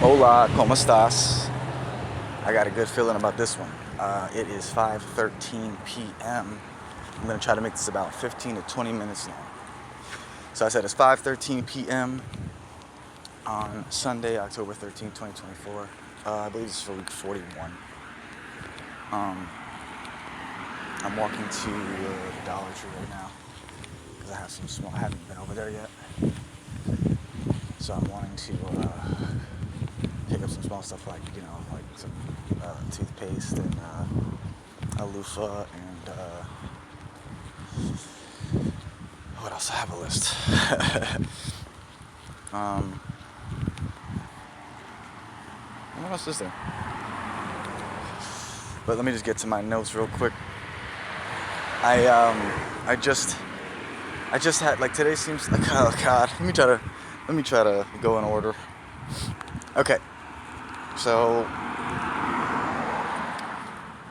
Hola, ¿cómo estás? I got a good feeling about this one. It is 5:13 p.m. I'm gonna try to make this about 15 to 20 minutes long. So I said it's 5:13 p.m. on Sunday, October 13th, 2024. I believe this is for week 41. Um, I'm walking to the Dollar Tree right now because I have some small. I haven't been over there yet, so I'm wanting to pick up some small stuff like some toothpaste and a loofah and what else? I have a list. What else is there? But let me just get to my notes real quick. I just had like today seems like oh god. Let me try to go in order. Okay, so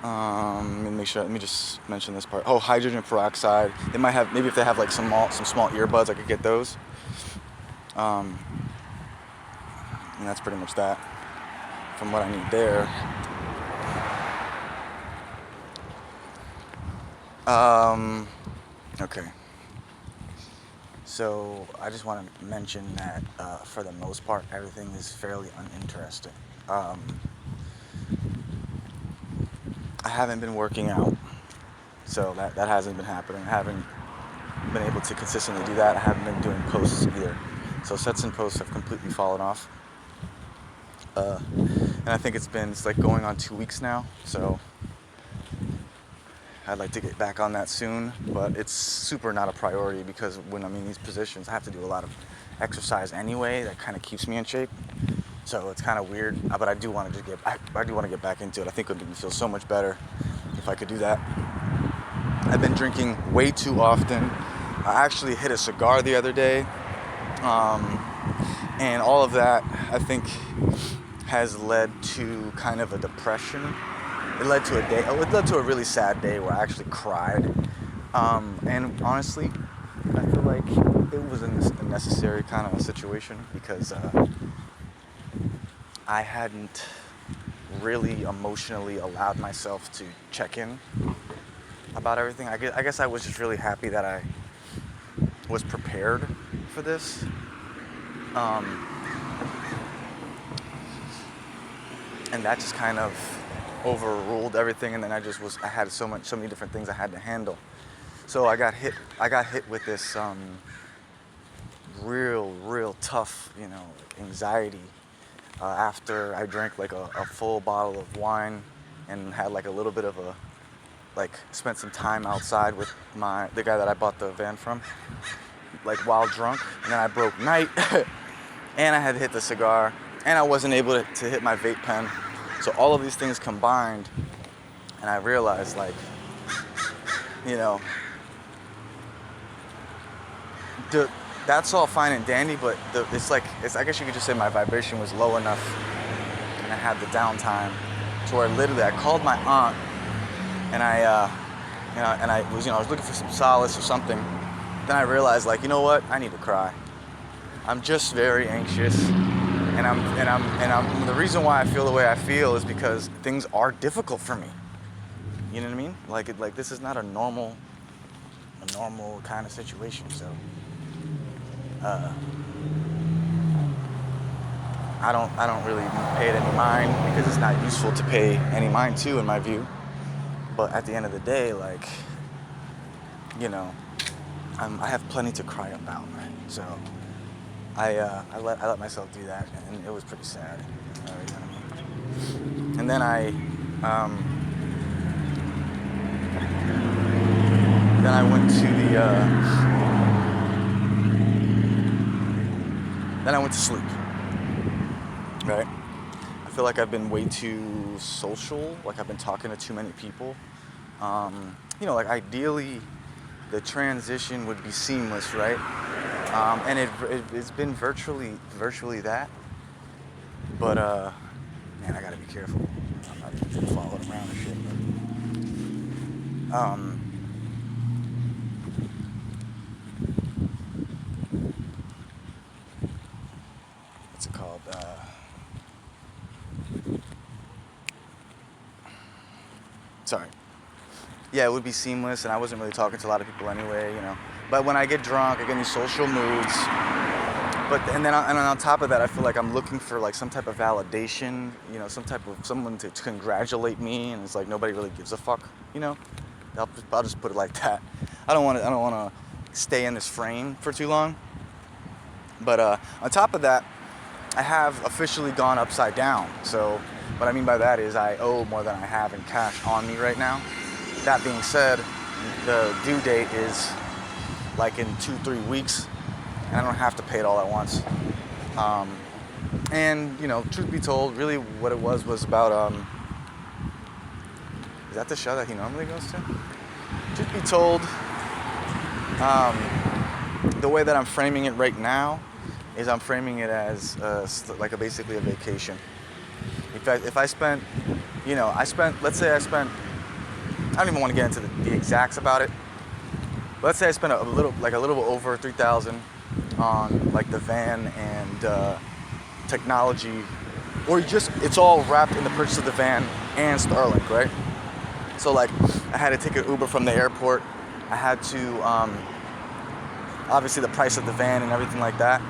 let me make sure. Let me just mention this part. Oh, hydrogen peroxide. They might have maybe if they have like some small earbuds, I could get those. And that's pretty much that from what I need there. Okay. So I just want to mention that for the most part, everything is fairly uninteresting. I haven't been working out, so that hasn't been happening. I haven't been able to consistently do that. I haven't been doing posts either. So sets and posts have completely fallen off. And I think it's like going on 2 weeks now. So I'd like to get back on that soon, but it's super not a priority because when I'm in these positions, I have to do a lot of exercise anyway. That kind of keeps me in shape. So it's kind of weird, but I do want to I do want to get back into it. I think it would make me feel so much better if I could do that. I've been drinking way too often. I actually hit a cigar the other day, and all of that I think has led to kind of a depression. It led to a really sad day where I actually cried. And honestly, I feel like it was a necessary kind of a situation because I hadn't really emotionally allowed myself to check in about everything. I guess I was just really happy that I was prepared for this. And that just kind of overruled everything, and then I had so many different things I had to handle. So I got hit with this real tough, anxiety after I drank like a full bottle of wine and had like a little bit of spent some time outside with the guy that I bought the van from, like while drunk, and then I broke night, and I had hit the cigar, and I wasn't able to hit my vape pen. So all of these things combined, and I realized that's all fine and dandy, but I guess you could just say my vibration was low enough, and I had the downtime to where literally I called my aunt, and I was looking for some solace or something. Then I realized you know what, I need to cry. I'm just very anxious. And I'm the reason why I feel the way I feel is because things are difficult for me. You know what I mean? Like this is not a normal kind of situation. So I don't really pay it any mind because it's not useful to pay any mind to, in my view. But at the end of the day, I have plenty to cry about. So I let myself do that, and it was pretty sad. You know what I mean? And then I went to then I went to sleep. Right? I feel like I've been way too social. Like I've been talking to too many people. Ideally, the transition would be seamless, right? And it's been virtually that. But man, I gotta be careful. I'm not getting followed around and shit. What's it called? sorry. Yeah, it would be seamless, and I wasn't really talking to a lot of people anyway, you know. But when I get drunk, I get in these social moods. And on top of that, I feel like I'm looking for like some type of validation, you know, someone to congratulate me, and it's like nobody really gives a fuck, you know. I'll just put it like that. I don't want to stay in this frame for too long. But on top of that, I have officially gone upside down. So what I mean by that is I owe more than I have in cash on me right now. That being said, the due date is like in 2-3 weeks, and I don't have to pay it all at once. And you know, truth be told, really what it was about, is that the show that he normally goes to? Truth be told, the way that I'm framing it right now is I'm framing it as basically a vacation. If I spent, you know, let's say I spent, I don't even want to get into the exacts about it. Let's say I spent a little over $3,000 on like the van and technology, or it's all wrapped in the purchase of the van and Starlink, right? So like I had to take an Uber from the airport. I had to, obviously the price of the van and everything like that.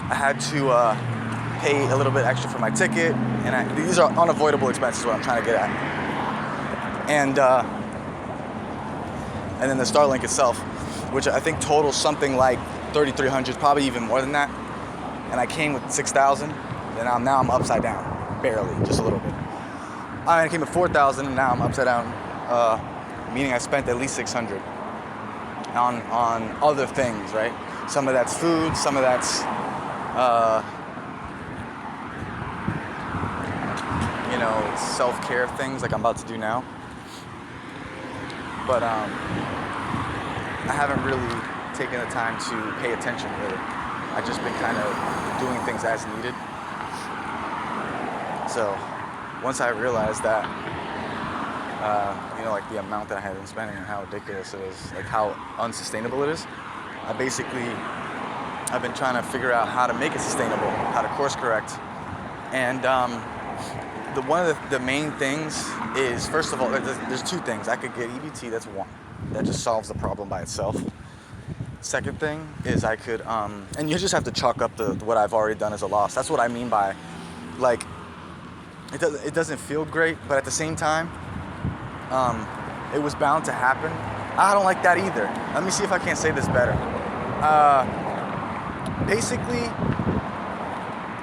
I had to pay a little bit extra for my ticket, and these are unavoidable expenses, what I'm trying to get at. And then the Starlink itself, which I think totals something like $3,300, probably even more than that. And I came with $6,000, and now I'm upside down, barely, just a little bit. I came with $4,000, and now I'm upside down, meaning I spent at least $600 on other things, right? Some of that's food, some of that's you know, self-care things like I'm about to do now. But I haven't really taken the time to pay attention, really. I've just been kind of doing things as needed. So once I realized that, you know, like the amount that I had been spending and how ridiculous it is, like how unsustainable it is, I've been trying to figure out how to make it sustainable, how to course correct. And one of the main things is, first of all, there's two things. I could get EBT, that's one. That just solves the problem by itself. Second thing is I could, and you just have to chalk up what I've already done as a loss. That's what I mean by, like, it doesn't feel great, but at the same time, it was bound to happen. I don't like that either. Let me see if I can't say this better. Basically,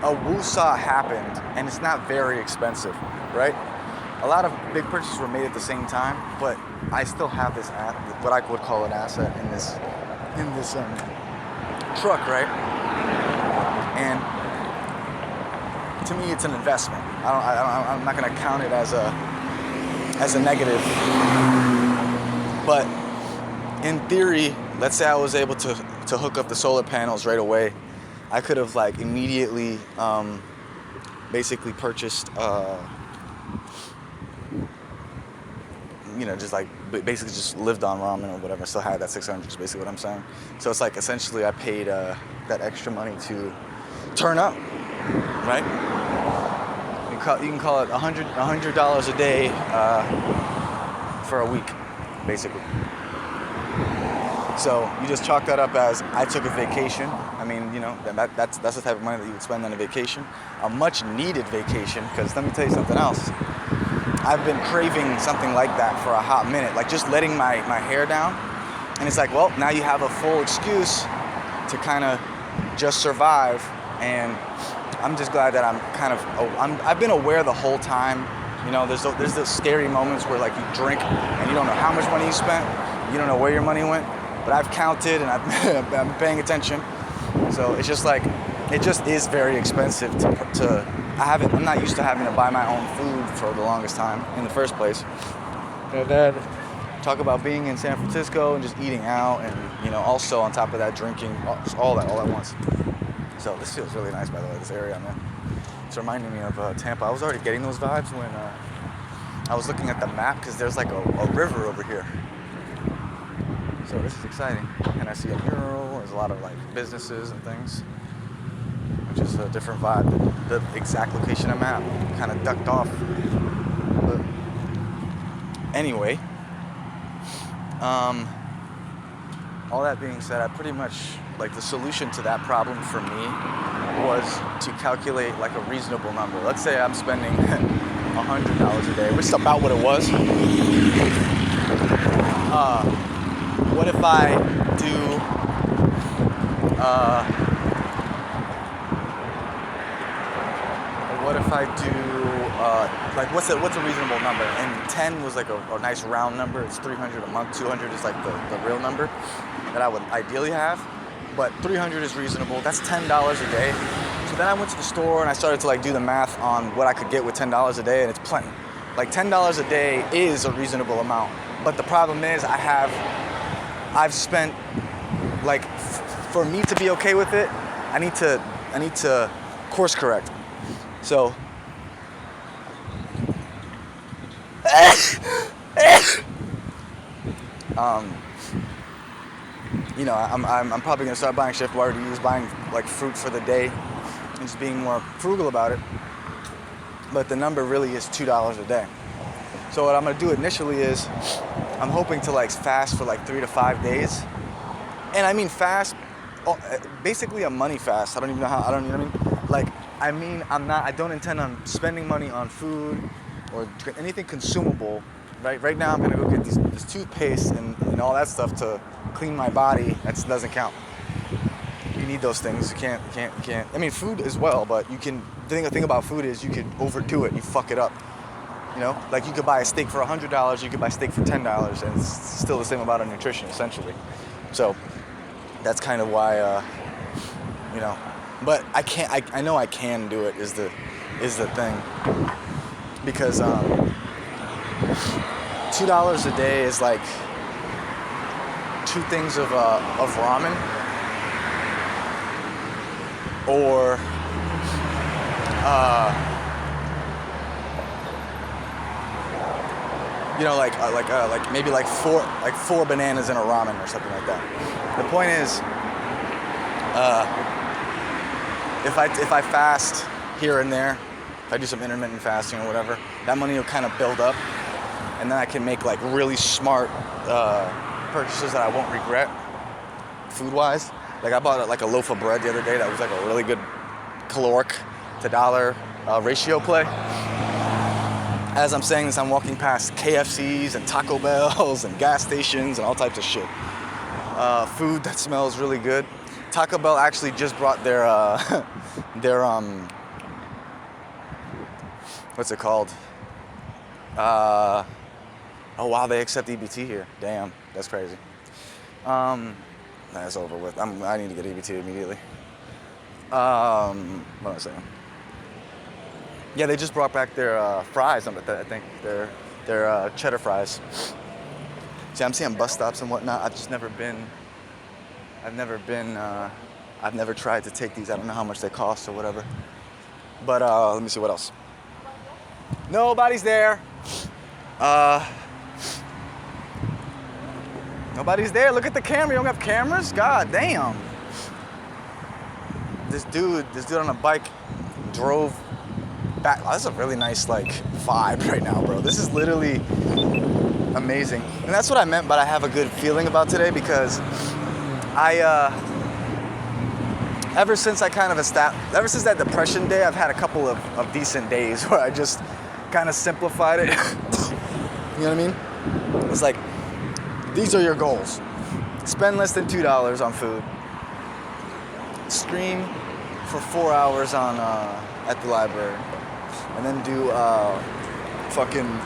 a woosah happened, and it's not very expensive, right? A lot of big purchases were made at the same time, but I still have this what I would call an asset in this truck, right? And to me, it's an investment. I'm not going to count it as a negative. But in theory, let's say I was able to hook up the solar panels right away. I could have like immediately basically purchased, you know, just like basically just lived on ramen or whatever. I still had that $600, is basically what I'm saying. So it's like essentially I paid that extra money to turn up, right? You can call it $100 a day for a week, basically. So you just chalk that up as I took a vacation. I mean, you know, that's the type of money that you would spend on a vacation, a much needed vacation. Because let me tell you something else. I've been craving something like that for a hot minute, like just letting my hair down. And it's like, well, now you have a full excuse to kind of just survive. And I'm just glad that I've been aware the whole time. You know, there's those scary moments where like you drink and you don't know how much money you spent, you don't know where your money went. But I've counted and I'm paying attention. So it's just like, it just is very expensive I'm not used to having to buy my own food for the longest time in the first place. And then talk about being in San Francisco and just eating out, and, you know, also on top of that, drinking, all that all at once. So this feels really nice, by the way, this area, man. It's reminding me of Tampa. I was already getting those vibes when I was looking at the map, because there's like a river over here. So this is exciting. And I see a mural, there's a lot of like businesses and things, which is a different vibe. The exact location I'm at, kind of ducked off. But Anyway, all that being said, I pretty much, like, the solution to that problem for me was to calculate like a reasonable number. Let's say I'm spending $100 a day, which is about what it was. What if I do like what's a reasonable number? And 10 was like a nice round number. It's 300 a month. 200 is like the real number that I would ideally have. But 300 is reasonable. That's $10 a day. So then I went to the store and I started to like do the math on what I could get with $10 a day, and it's plenty. Like $10 a day is a reasonable amount. But the problem is I've spent like for me to be okay with it, I need to course correct. So you know, I'm probably gonna start buying Chef Boyardee's, buying like fruit for the day, and just being more frugal about it. But the number really is $2 a day. So what I'm gonna do initially is I'm hoping to like fast for like 3 to 5 days, and I mean fast, basically a money fast. I don't even know how. You know what I mean? Like I don't intend on spending money on food or anything consumable. Right now I'm gonna go get this toothpaste and all that stuff to clean my body. That doesn't count. You need those things. You can't. I mean, food as well, but you can. The thing about food is you can overdo it. You fuck it up. You know, like you could buy a steak for $100. You could buy steak for $10, and it's still the same amount of nutrition essentially. So that's kind of why, you know. But I can't. I know I can do it. Is the thing, because $2 a day is like 2 things of ramen, or you know, like maybe like four bananas in a ramen or something like that. The point is, if I fast here and there, if I do some intermittent fasting or whatever, that money will kind of build up, and then I can make like really smart purchases that I won't regret, food-wise. Like I bought like a loaf of bread the other day that was like a really good caloric to dollar ratio play. As I'm saying this, I'm walking past KFCs and Taco Bells and gas stations and all types of shit. Food that smells really good. Taco Bell actually just brought their what's it called? Oh wow, they accept EBT here. Damn, that's crazy. That's over with. I need to get EBT immediately. What am I saying? Yeah, they just brought back their fries. I think their cheddar fries. See, I'm seeing bus stops and whatnot. I've never tried to take these. I don't know how much they cost or whatever. But let me see what else. Nobody's there. Nobody's there. Look at the camera. You don't have cameras? God damn. This dude on a bike drove back. Oh, this is a really nice like vibe right now, bro. This is literally amazing. And that's what I meant by I have a good feeling about today, because ever since that depression day, I've had a couple of decent days where I just kind of simplified it. You know what I mean? It's like, these are your goals. Spend less than $2 on food. Stream for 4 hours on at the library, and then do fucking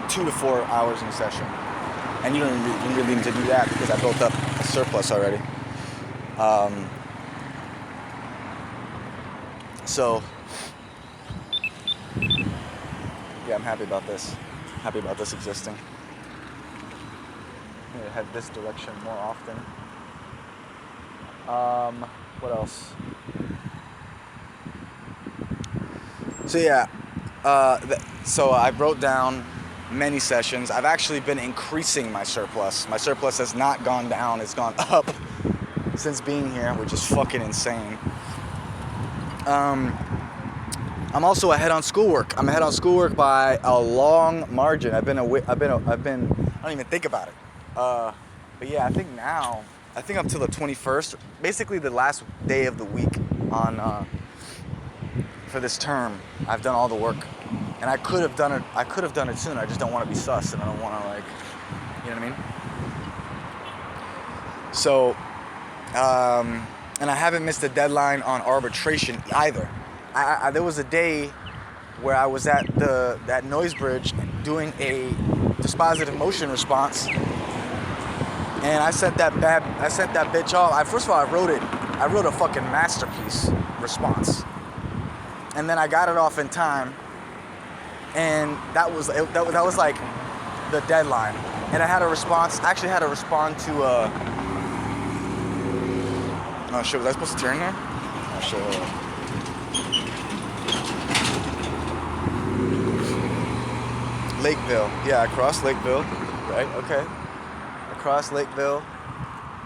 2 to 4 hours in a session. And you don't really need to do that because I built up a surplus already. So yeah, I'm happy about this. Happy about this existing. I'm gonna head this direction more often. What else? So yeah, so I wrote down many sessions. I've actually been increasing my surplus. My surplus has not gone down, it's gone up since being here, which is fucking insane. I'm also ahead on schoolwork. I'm ahead on schoolwork by a long margin. I don't even think about it. But yeah, I think up till the 21st, basically the last day of the week for this term, I've done all the work. And I could have done it sooner. I just don't want to be sus, and I don't want to, like, you know what I mean? So, and I haven't missed a deadline on arbitration either. There was a day where I was at that noise bridge doing a dispositive motion response, and I sent that bitch off. First of all, I wrote a fucking masterpiece response, and then I got it off in time, and that was like the deadline, and I had a response. I actually had to respond to oh shit, was I supposed to turn there? Oh shit. Lakeville. Yeah, across Lakeville. Right, okay. Across Lakeville.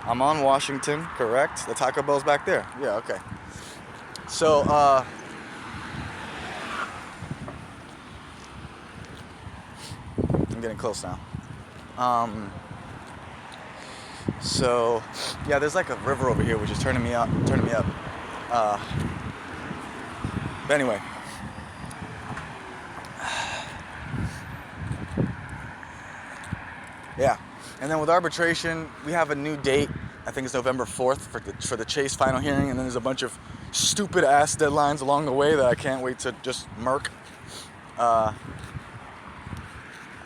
I'm on Washington, correct? The Taco Bell's back there. Yeah, okay. So, I'm getting close now. So, yeah, there's like a river over here which is turning me up. But anyway. Yeah, and then with arbitration, we have a new date. I think it's November 4th for the Chase final hearing, and then there's a bunch of stupid ass deadlines along the way that I can't wait to just murk. I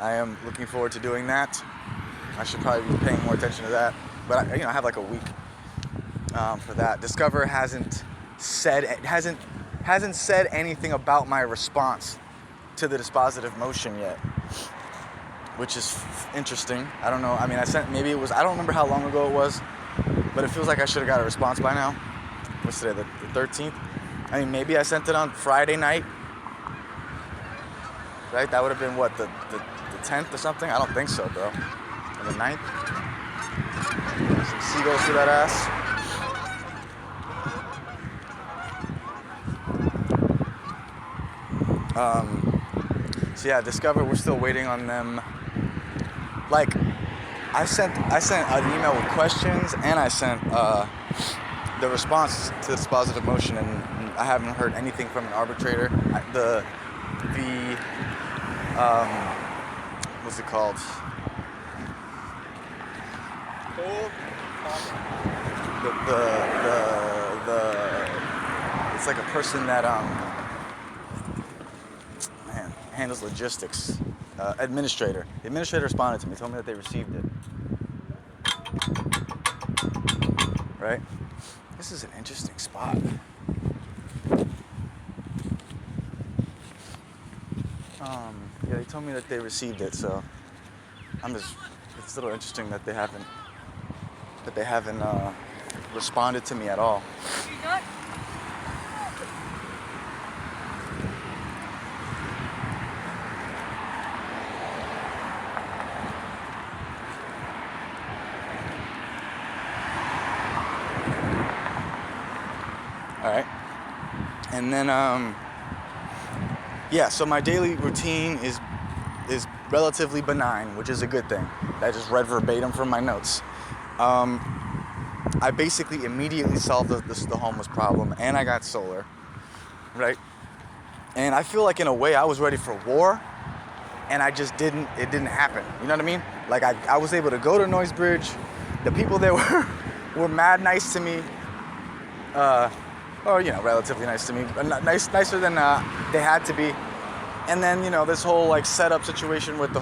am looking forward to doing that. I should probably be paying more attention to that, but I have like a week for that. Discover hasn't said anything about my response to the dispositive motion yet, which is interesting. I don't know. I mean, I don't remember how long ago it was, but it feels like I should have got a response by now. What's today, the 13th? I mean, maybe I sent it on Friday night, right? That would have been what, the 10th or something? I don't think so, bro. Or the 9th? Some seagulls for that ass. So yeah, Discover, we're still waiting on them. Like, I sent an email with questions, and I sent the response to this positive motion, and I haven't heard anything from an arbitrator. What's it called? It's like a person that handles logistics. Administrator. The administrator responded to me, told me that they received it. Right? This is an interesting spot. Yeah, they told me that they received it, so it's a little interesting that they haven't responded to me at all. Alright. And then, yeah, so my daily routine is relatively benign, which is a good thing. I just read verbatim from my notes. I basically immediately solved the homeless problem, and I got solar, right? And I feel like in a way I was ready for war, and it didn't happen. You know what I mean? Like I was able to go to Noise Bridge. The people there were mad nice to me. Or, relatively nice to me, nicer than they had to be. And then, this whole like setup situation with the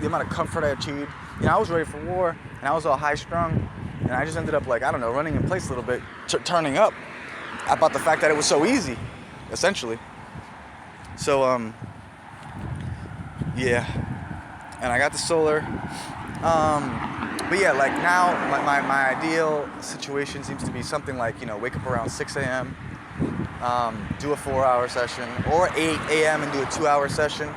amount of comfort I achieved. I was ready for war, and I was all high strung, and I just ended up like, I don't know, running in place a little bit, turning up about the fact that it was so easy, essentially. So, yeah, and I got the solar. But yeah, like now, my ideal situation seems to be something like, wake up around 6 a.m., do a 4-hour session, or 8 a.m. and do a 2-hour session,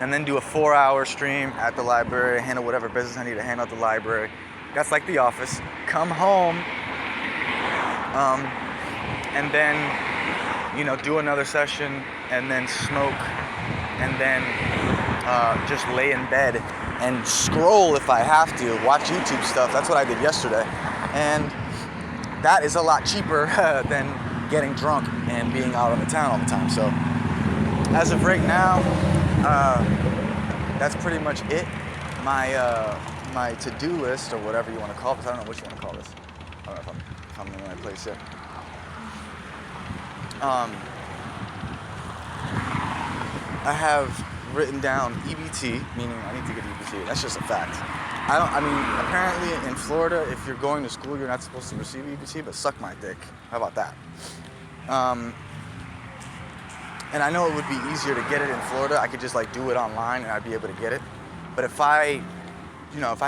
and then do a 4-hour stream at the library, handle whatever business I need to handle at the library. That's like the office. Come home, and then do another session and then smoke and then just lay in bed and scroll if I have to, watch YouTube stuff. That's what I did yesterday. And that is a lot cheaper than getting drunk and being out on the town all the time. So as of right now, that's pretty much it. My to-do list, or whatever you want to call this. I don't know what you want to call this. I don't know if I'm in the right place yet. I have written down EBT, meaning I need to get EBT. That's just a fact. Apparently in Florida, if you're going to school, you're not supposed to receive EBT, but suck my dick. How about that? And I know it would be easier to get it in Florida. I could just do it online and I'd be able to get it. But if I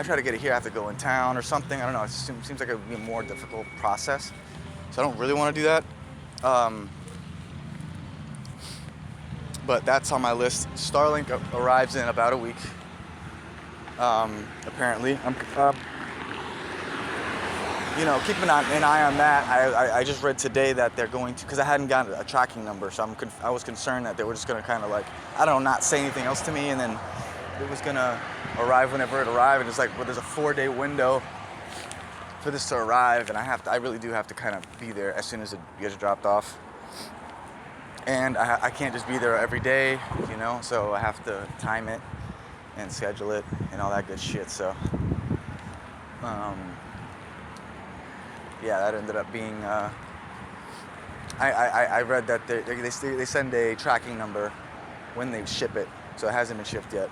try to get it here, I have to go in town or something. I don't know. It seems like it would be a more difficult process. So I don't really want to do that. But that's on my list. Starlink arrives in about a week. Apparently, I'm keeping an eye on that. I just read today that they're going to, because I hadn't gotten a tracking number, so I was concerned that they were just going to kind of not say anything else to me, and then it was going to arrive whenever it arrived, and it's there's a 4-day window for this to arrive, and I really do have to kind of be there as soon as it gets dropped off. And I can't just be there every day, so I have to time it and schedule it and all that good shit. So, yeah, that ended up being. I read that they send a tracking number when they ship it, so it hasn't been shipped yet.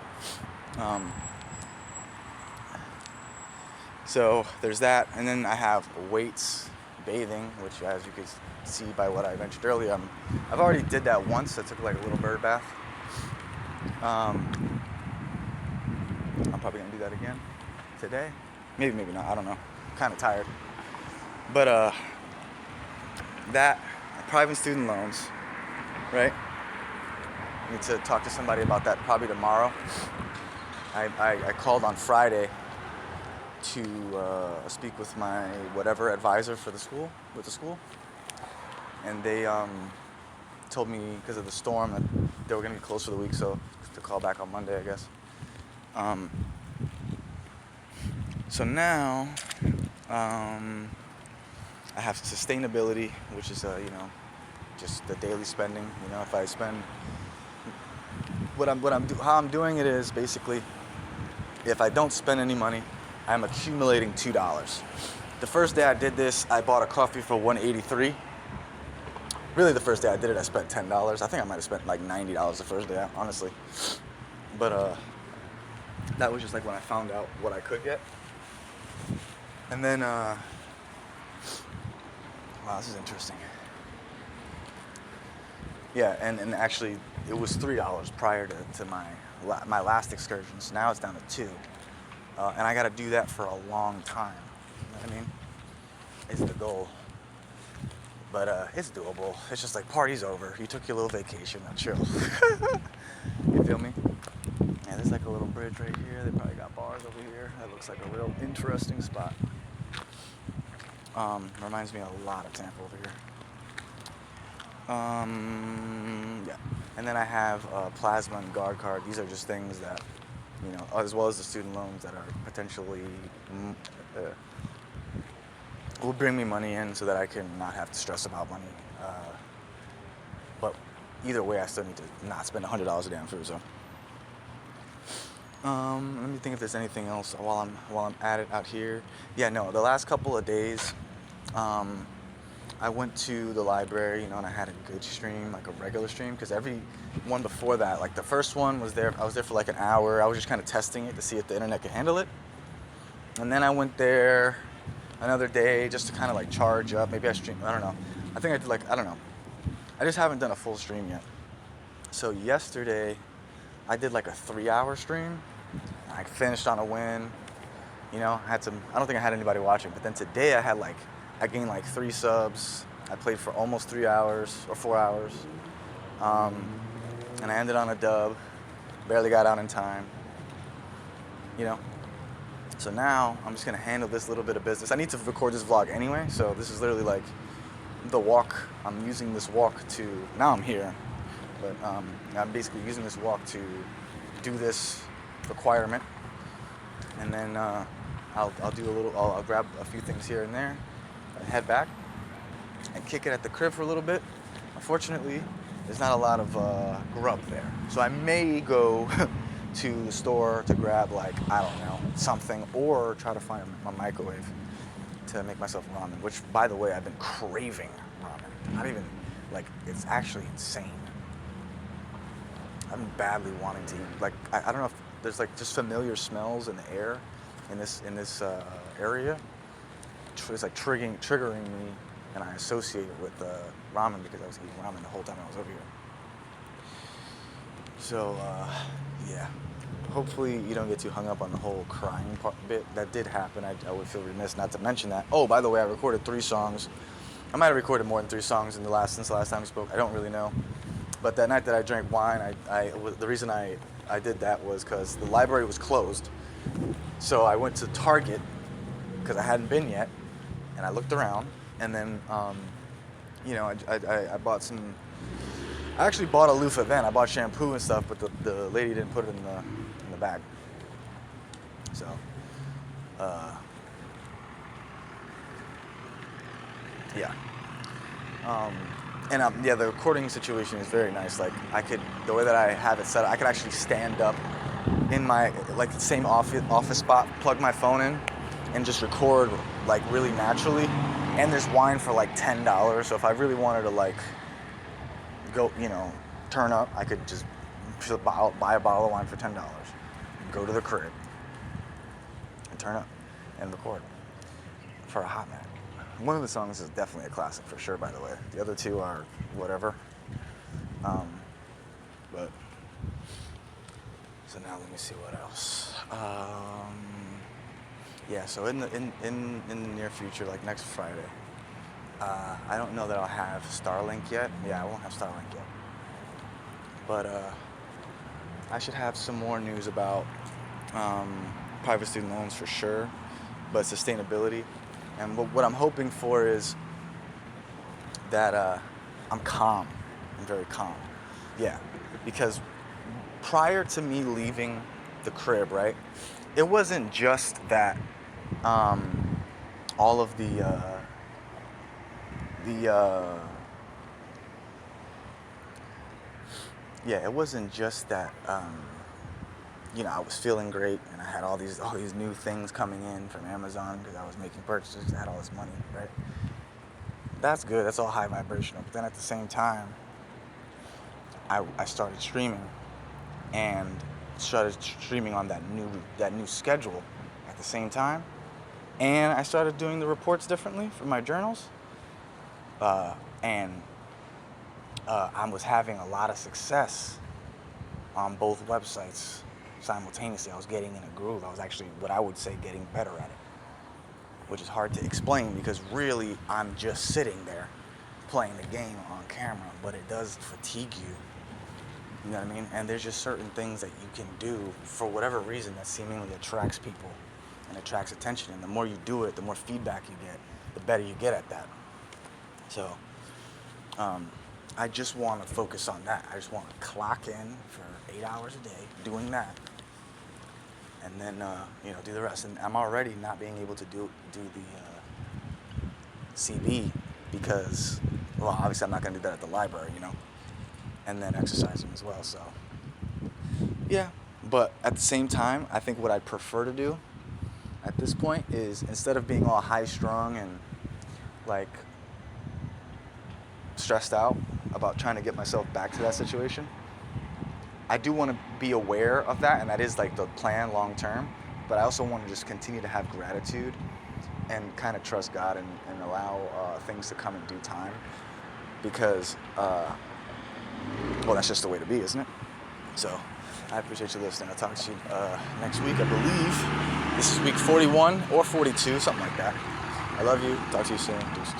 So there's that, and then I have weights, bathing, which, as you can see by what I mentioned earlier, I've already did that once. I took a little bird bath. I'm probably gonna do that again today. Maybe not. I don't know. I'm kind of tired. But that private student loans, right? I need to talk to somebody about that probably tomorrow. I called on Friday to speak with my whatever advisor for the school, and they told me, because of the storm, that they were going to be closed for the week, so to call back on Monday, I guess. So now I have sustainability, which is just the daily spending. If I spend how I'm doing it is basically, if I don't spend any money, I'm accumulating $2. The first day I did this, I bought a coffee for $1.83. Really, the first day I did it, I spent $10. I think I might have spent $90 the first day, honestly. But that was just when I found out what I could get. And then, wow, this is interesting. Yeah, and actually, it was $3 prior to my last excursions. Now it's down to $2. And I got to do that for a long time. You know what I mean? It's the goal. But it's doable. It's just party's over. You took your little vacation. Now chill. You feel me? Yeah, there's a little bridge right here. They probably got bars over here. That looks like a real interesting spot. Reminds me a lot of Tampa over here. Yeah. And then I have Plasma and Guard Card. These are just things that, as well as the student loans that are potentially will bring me money in so that I can not have to stress about money. But either way, I still need to not spend $100 a day on food. So let me think if there's anything else while I'm at it out here. Yeah, no, the last couple of days, I went to the library, and I had a good stream, a regular stream, because every one before that, the first one was there, I was there for an hour. I was just kind of testing it to see if the internet could handle it. And then I went there another day just to kind of charge up. Maybe I streamed, I don't know. I think I did I don't know. I just haven't done a full stream yet. So yesterday, I did a 3-hour stream. I finished on a win. I don't think I had anybody watching, but then today I gained 3 subs. I played for almost 3 hours or 4 hours. And I ended on a dub. Barely got out in time. So now I'm just gonna handle this little bit of business. I need to record this vlog anyway, so this is literally the walk. I'm using this walk to, now I'm here, but I'm basically using this walk to do this requirement, and then I'll do a little. I'll grab a few things here and there, and head back, and kick it at the crib for a little bit. Unfortunately, there's not a lot of grub there, so I may go to the store to grab, like, I don't know, something, or try to find a microwave to make myself ramen, which, by the way, I've been craving ramen. Not even, like, it's actually insane. I've been badly wanting to eat. Like, I don't know if there's, like, just familiar smells in the air in this area. It's like triggering me, and I associate it with ramen because I was eating ramen the whole time I was over here. So, yeah. Hopefully you don't get too hung up on the whole crying bit. That did happen. I would feel remiss not to mention that. Oh, by the way, I recorded 3 songs. I might have recorded more than 3 songs since the last time we spoke. I don't really know. But that night that I drank wine, the reason I did that was because the library was closed. So I went to Target because I hadn't been yet, and I looked around, and then, I bought some. I actually bought a loofah then. I bought shampoo and stuff, but the lady didn't put it in the bag. So, yeah. The recording situation is very nice. Like, the way that I have it set up, I could actually stand up in my, like, the same office spot, plug my phone in, and just record, like, really naturally. And there's wine for, like, $10. So if I really wanted to, like, go, turn up, I could just buy a bottle of wine for $10, go to the crib, and turn up, and record for a hot minute. One of the songs is definitely a classic for sure, by the way. The other 2 are whatever. But so now let me see what else. Yeah. So in the near future, like next Friday, I don't know that I'll have Starlink yet. Yeah, I won't have Starlink yet. But I should have some more news about private student loans for sure, but sustainability. And what I'm hoping for is that I'm calm. I'm very calm. Yeah, because prior to me leaving the crib, right, it wasn't just that all of it wasn't just that I was feeling great and I had all these new things coming in from Amazon because I was making purchases. I had all this money, right? That's good. That's all high vibrational. But then at the same time, I started streaming and started streaming on that new schedule at the same time, and I started doing the reports differently for my journals, and I was having a lot of success on both websites simultaneously. I was getting in a groove. I was actually, what I would say, getting better at it, which is hard to explain because really I'm just sitting there playing the game on camera, but it does fatigue you. You know what I mean? And there's just certain things that you can do for whatever reason that seemingly attracts people and attracts attention. And the more you do it, the more feedback you get, the better you get at that. So, I just want to focus on that. I just want to clock in for 8 hours a day doing that, and then do the rest. And I'm already not being able to do the CB because, well, obviously I'm not going to do that at the library, and then exercising as well. So, yeah. But at the same time, I think what I'd prefer to do at this point is, instead of being all high-strung and like stressed out about trying to get myself back to that situation, I do want to be aware of that, and that is like the plan long term, but I also want to just continue to have gratitude and kind of trust God and allow things to come in due time, because that's just the way to be, isn't it? So I appreciate you listening. I'll talk to you next week. I believe this is week 41 or 42, something like that. I love you. Talk to you soon. Deuces.